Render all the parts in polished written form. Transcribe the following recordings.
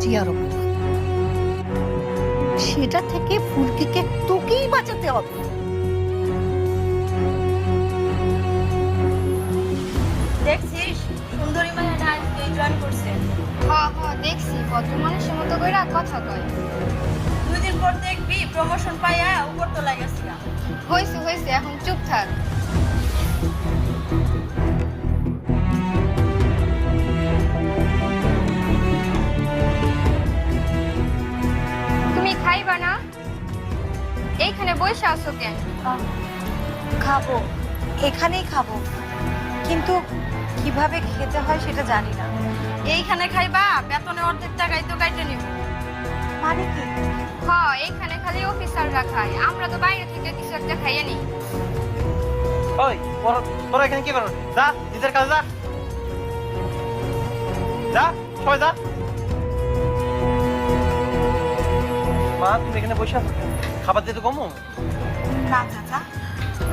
রাশিয়ার অপমান, সেটা থেকে ফুলকিকে তোকেই বাঁচাতে হবে। দেখছিস সুন্দরী মাইয়াটা আজকে জয়েন করছে। হ্যাঁ হ্যাঁ দেখছি, ভদ্র মানুষের মতো করে কথা কয়। 2 দিন পর দেখবি প্রমোশন পাইয়া উপর তোলা গেছে। হয়েছে হয়েছে, এখন চুপ থাক। তুমি খাইবা না? এইখানে বসে আছো কেন? খাবো, এখানেই খাবো, কিন্তু কিভাবে খেতে হয় সেটা জানি না। এইখানে খাইবা, বেতনে অর্ধেক টাকাই তো কাইটে নিব। মানে কি? হ্যাঁ, এইখানে খালি অফিসাররা খায়, আমরা তো বাইরে থেকে কিছু একটা খাইয়ে নিই। ওই তোরা এখানে কি করো? যা নিজের কাজে যা, যা সবাই যা। মা তুমি এখানে বসে আছো, খাবার দিতে কমো? না চাচা,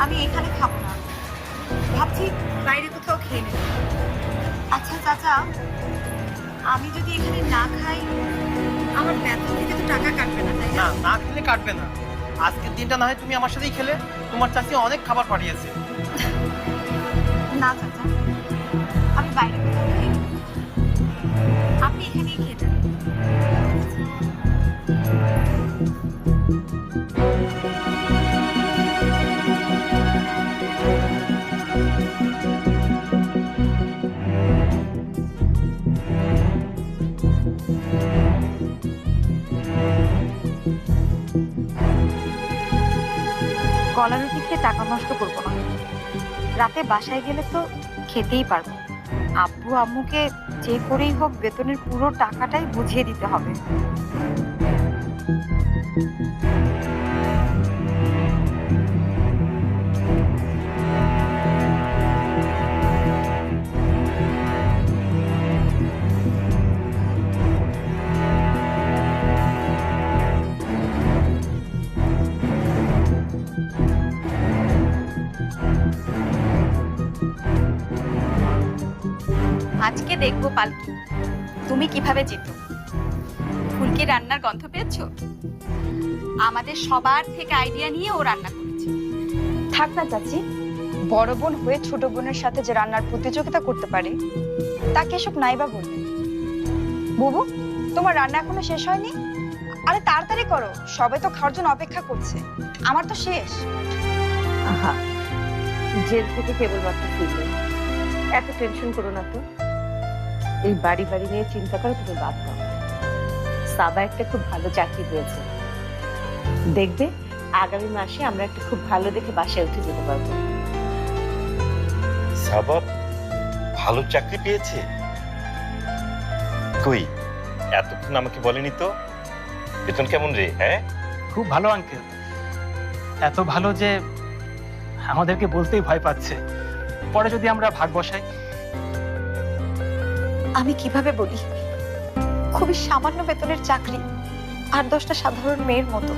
আমি এখানে খাবো না, ভাবছি বাইরে কোথাও খেয়ে নেব। আচ্ছা চাচা, আমি যদি এখানে না খাই আমার বেতন থেকে তো টাকা কাটবে না, তাই না না? না খেলে কাটবে না। আজকের দিনটা না হয় তুমি আমার সাথেই খেলে, তোমার চাচি অনেক খাবার পাঠিয়েছে। না চাচা, আমি বাইরে কোথাও খেয়ে নেব, আপনি এখানেই খেয়ে নেন। কলা রুটি খেয়ে টাকা নষ্ট করবো না, রাতে বাসায় গেলে তো খেতেই পারবো। আব্বু আম্মুকে যে করেই হোক বেতনের পুরো টাকাটাই বুঝিয়ে দিতে হবে। আজকে দেখবো পালকি তুমি কিভাবে জিতো। ফুলকি রান্নার গন্ধ পেয়েছো? আমাদের সবার থেকে আইডিয়া নিয়ে ও রান্না করেছে। থাক না চাচি, বড় বোন হয়ে ছোট বোনের সাথে যে রান্নার প্রতিযোগিতা করতে পারে তাকে এসব নাইবা বলবে। বুবু, তোমার রান্না এখনো শেষ হয়নি? আরে তাড়াতাড়ি করো, সবাই তো খাওয়ার জন্য অপেক্ষা করছে। আমার তো শেষ। আহা, জেল থেকে কেবলমাত্র ফিরলে, এত টেনশন করো না তো। এই বাড়ি বাড়ি নিয়ে চিন্তা করো, তুমি বাদ দাও। সাবা একটা খুব ভালো চাকরি পেয়েছে, দেখবে আগামী মাসে আমরা একটা খুব ভালো দেখে বাসায় উঠে যেতে পারবো। সাবা ভালো চাকরি পেয়েছে? কই এতক্ষণ আমাকে বলেনি তো। বেতন কেমন রে? হ্যাঁ খুব ভালো আঙ্কেল, এত ভালো যে আমাদেরকে বলতেই ভয় পাচ্ছে। পরে যদি আমরা ভাগ বসাই। আমি কিভাবে বলি, খুবই সামান্য বেতনের চাকরি, আর 10টা সাধারণ মেয়ের মতো।